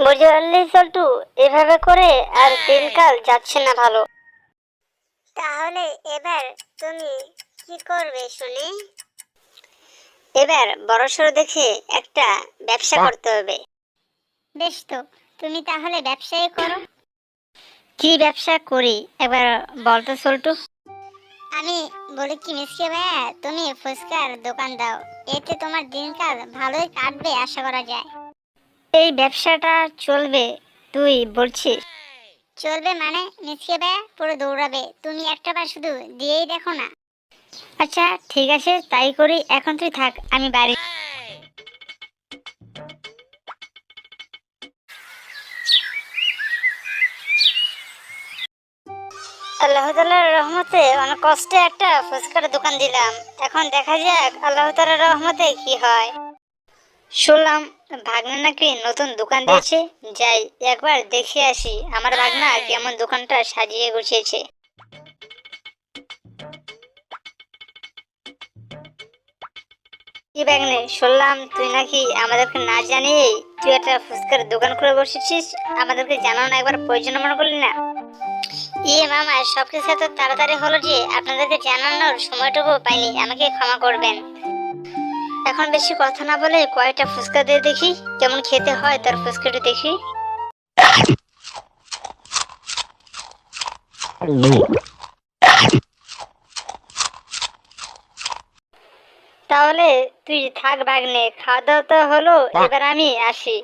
বুঝলি সল্টু, এভাবে করে আর দিনকাল যাচ্ছে না ভালো। তাহলে এবার তুমি কি করবে শুনি? এবার বড়সড় দেখে একটা ব্যবসা করতে হবে। বেশ, তো তুমি তাহলে ব্যবসাই করো। কি ব্যবসা করি এবার বলতো সল্টু? আমি বলি কি মিসকে ভাইয়া, তুমি ফুচকার দোকান দাও, এতে তোমার দিনকাল ভালোই কাটবে আশা করা যায়। এই ব্যবসাটা চলবে তুই বলছিস? চলবে মানে মিসকে ভাইয়া পুরো দৌড়াবে, তুমি একটা বার শুধু দিয়েই দেখো না। আচ্ছা ঠিক আছে, তাই করি। এখন তুই থাক, আমি বাড়ি। আল্লাহ তাআলার রহমতে অনেক কষ্টে একটা ফুচকার দোকান দিলাম। এখন দেখা যাক আল্লাহ তাআলার রহমতে কি হয়। শুনলাম ভাগনা নাকি নতুন দোকান দিয়েছে। যাই একবার দেখে আসি আমার ভাগনা কেমন দোকানটা সাজিয়ে গুছিয়েছে। কি ভাগ্নে, শুনলাম তুই নাকি আমাদেরকে না জানিয়েই তুই একটা ফুচকার দোকান করে বসেছিস। আমাদেরকে জানানো একবার প্রয়োজন মনে করলি না? ইয়ে মামা, সবকিছু এত তাড়াতাড়ি হলো যে আপনাদেরকে জানানোর সময়টুকু পাইনি, আমাকে ক্ষমা করবেন। এখন বেশি কথা না বলে কয়টা ফুচকা দিয়ে দেখি কেমন খেতে হয়, তার ফুচকাটা দেখি। তাহলে তুই থাক ভাগ্নে, খাওয়া দাওয়া তো হলো, এবার আমি আসি।